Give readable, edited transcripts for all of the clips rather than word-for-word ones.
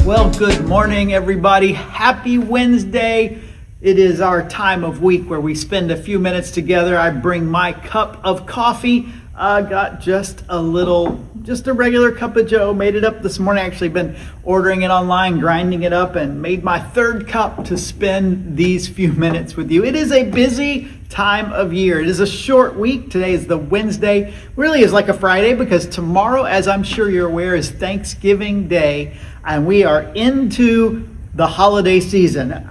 Well, good morning, everybody. Happy Wednesday. It is our time of week where we spend a few minutes together. I bring my cup of coffee. I got just a regular cup of Joe. Made it up this morning. Actually been ordering it online, grinding it up, and made my third cup to spend these few minutes with you. It is a busy time of year. It is a short week. Today is the Wednesday. Really is like a Friday because tomorrow, as I'm sure you're aware, is Thanksgiving Day, and we are into the holiday season.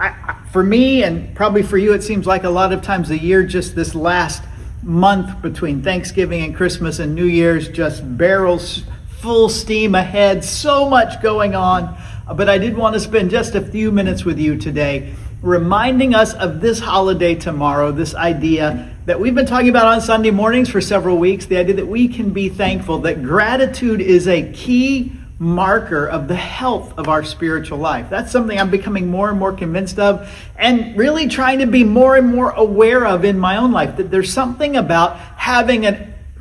For me, and probably for you, it seems like a lot of times the year, just this last month between Thanksgiving and Christmas and New Year's, just barrels full steam ahead. So much going on. But I did want to spend just a few minutes with you today, reminding us of this holiday tomorrow, this idea that we've been talking about on Sunday mornings for several weeks, the idea that we can be thankful, that gratitude is a key marker of the health of our spiritual life. That's something I'm becoming more and more convinced of, and really trying to be more and more aware of in my own life, that there's something about having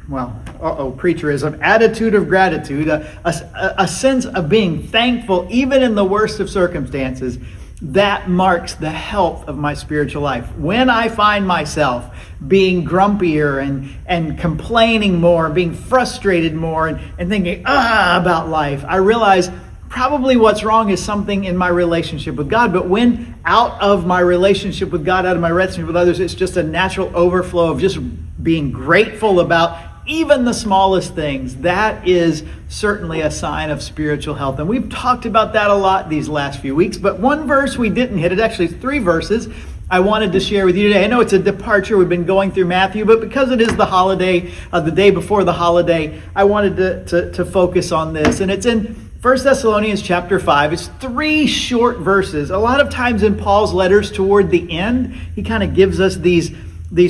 preacherism, attitude of gratitude, a sense of being thankful even in the worst of circumstances. That marks the health of my spiritual life. When I find myself being grumpier and complaining more, being frustrated more, and thinking about life, I realize probably what's wrong is something in my relationship with God. But when out of my relationship with God, out of my relationship with others, it's just a natural overflow of just being grateful about even the smallest things, that is certainly a sign of spiritual health. And we've talked about that a lot these last few weeks, but one verse we didn't hit, it actually is 3 verses I wanted to share with you today. I know it's a departure. We've been going through Matthew, but because it is the holiday, the day before the holiday, I wanted to focus on this. And it's in 1 Thessalonians chapter 5. It's 3 short verses. A lot of times in Paul's letters toward the end, he kind of gives us these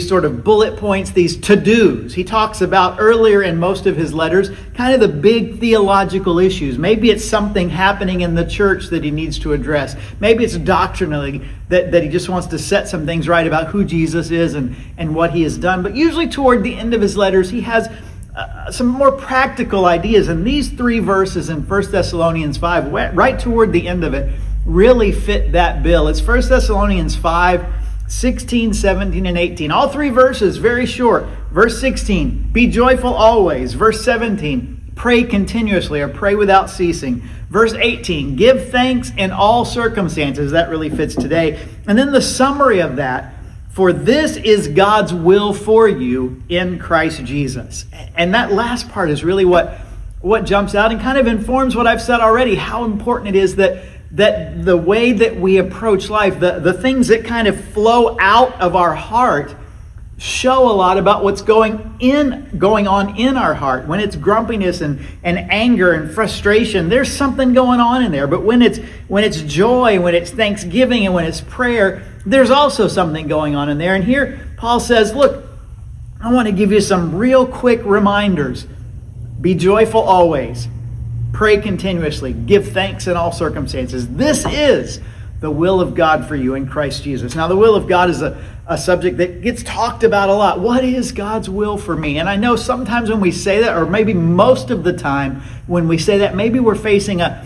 sort of bullet points, these to-dos. He talks about earlier in most of his letters, kind of the big theological issues. Maybe it's something happening in the church that he needs to address. Maybe it's doctrinally that he just wants to set some things right about who Jesus is and what he has done. But usually toward the end of his letters, he has some more practical ideas. And these 3 verses in 1 Thessalonians 5, right toward the end of it, really fit that bill. It's 1 Thessalonians 5, 16, 17, and 18. All 3 verses, very short. Verse 16, be joyful always. Verse 17, pray continuously or pray without ceasing. Verse 18, give thanks in all circumstances. That really fits today. And then the summary of that, for this is God's will for you in Christ Jesus. And that last part is really what jumps out and kind of informs what I've said already, how important it is that the way that we approach life, the things that kind of flow out of our heart show a lot about what's going on in our heart. When it's grumpiness and anger and frustration, there's something going on in there. But when it's joy, when it's thanksgiving, and when it's prayer, there's also something going on in there. And here Paul says, look, I want to give you some real quick reminders. Be joyful always. Pray continuously. Give thanks in all circumstances. This is the will of God for you in Christ Jesus. Now, the will of God is a subject that gets talked about a lot. What is God's will for me? And I know sometimes when we say that, or maybe most of the time when we say that, maybe we're facing a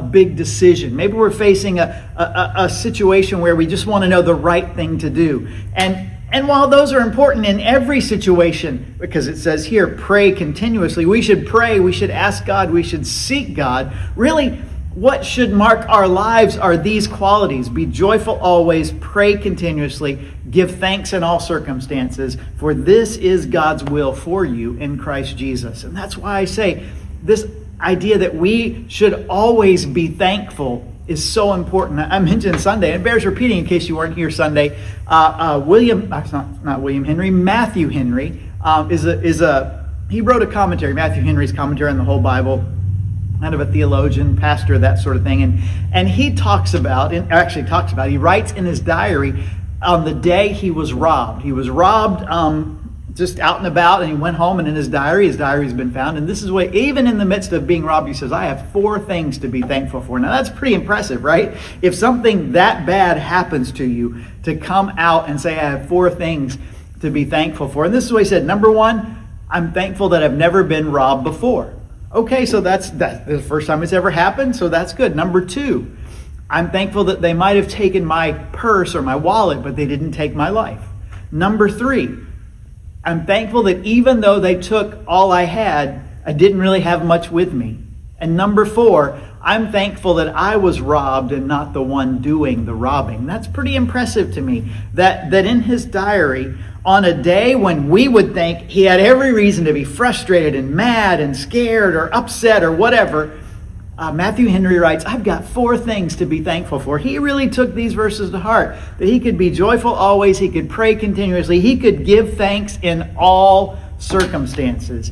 big decision. Maybe we're facing a situation where we just want to know the right thing to do. And while those are important in every situation, because it says here, pray continuously, we should pray, we should ask God, we should seek God. Really, what should mark our lives are these qualities. Be joyful always, pray continuously, give thanks in all circumstances, for this is God's will for you in Christ Jesus. And that's why I say this idea that we should always be thankful is so important. I mentioned Sunday, and it bears repeating in case you weren't here Sunday. Matthew Henry he wrote a commentary, Matthew Henry's commentary on the whole Bible, kind of a theologian, pastor, that sort of thing. And he he writes in his diary on the day he was robbed. He was robbed just out and about, and he went home, and in his diary's been found. And this is what, even in the midst of being robbed, he says, I have 4 things to be thankful for. Now that's pretty impressive, right? If something that bad happens to you, to come out and say, I have 4 things to be thankful for. And this is what he said. Number 1, I'm thankful that I've never been robbed before. Okay, so that's the first time it's ever happened, so that's good. Number 2, I'm thankful that they might have taken my purse or my wallet, but they didn't take my life. Number 3, I'm thankful that even though they took all I had, I didn't really have much with me. And number 4, I'm thankful that I was robbed and not the one doing the robbing. That's pretty impressive to me, that in his diary, on a day when we would think he had every reason to be frustrated and mad and scared or upset or whatever, Matthew Henry writes, I've got 4 things to be thankful for. He really took these verses to heart, that he could be joyful always, he could pray continuously, he could give thanks in all circumstances.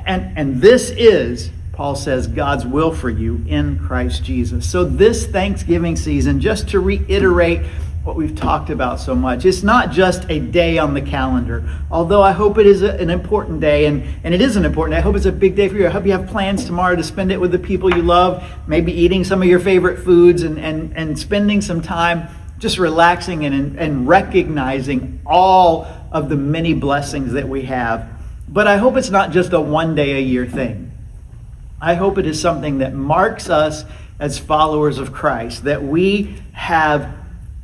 And this is, Paul says, God's will for you in Christ Jesus. So this Thanksgiving season, just to reiterate what we've talked about so much, it's not just a day on the calendar, although I hope it is an important day, and it is an important day. I hope it's a big day for you. I hope you have plans tomorrow to spend it with the people you love, maybe eating some of your favorite foods and spending some time just relaxing and recognizing all of the many blessings that we have. But I hope it's not just a one-day-a-year thing. I hope it is something that marks us as followers of Christ, that we have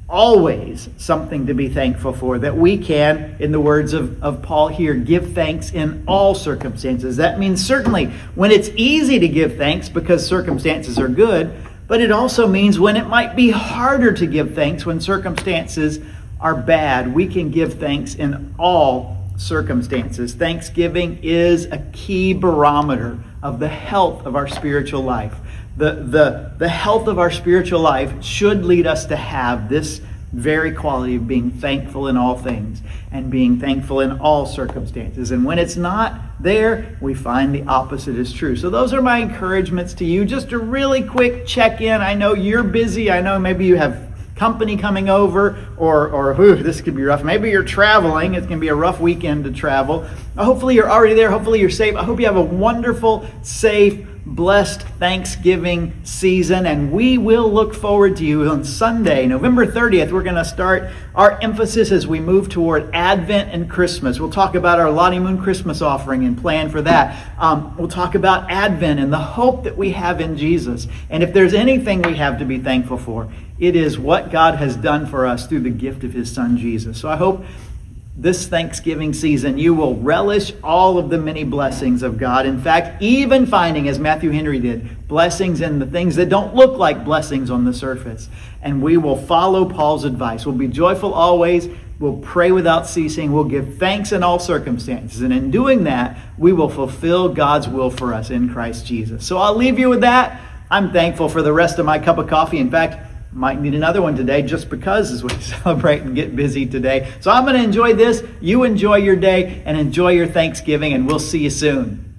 always something to be thankful for, that we can, in the words of Paul here, give thanks in all circumstances. That means certainly when it's easy to give thanks because circumstances are good, but it also means when it might be harder to give thanks when circumstances are bad, we can give thanks in all circumstances. Thanksgiving is a key barometer of the health of our spiritual life. The health of our spiritual life should lead us to have this very quality of being thankful in all things and being thankful in all circumstances. And when it's not there, we find the opposite is true. So those are my encouragements to you. Just a really quick check-in. I know you're busy. I know maybe you have company coming over, or this could be rough. Maybe you're traveling. It's going to be a rough weekend to travel. Hopefully you're already there. Hopefully you're safe. I hope you have a wonderful, safe, blessed Thanksgiving season, and we will look forward to you on Sunday, November 30th. We're going to start our emphasis as we move toward Advent and Christmas. We'll talk about our Lottie Moon Christmas offering and plan for that. We'll talk about Advent and the hope that we have in Jesus. And if there's anything we have to be thankful for, it is what God has done for us through the gift of his Son, Jesus. So I hope this Thanksgiving season, you will relish all of the many blessings of God. In fact, even finding, as Matthew Henry did, blessings in the things that don't look like blessings on the surface. And we will follow Paul's advice. We'll be joyful always. We'll pray without ceasing. We'll give thanks in all circumstances. And in doing that, we will fulfill God's will for us in Christ Jesus. So I'll leave you with that. I'm thankful for the rest of my cup of coffee. In fact, might need another one today just because as we celebrate and get busy today. So I'm going to enjoy this. You enjoy your day and enjoy your Thanksgiving, and we'll see you soon.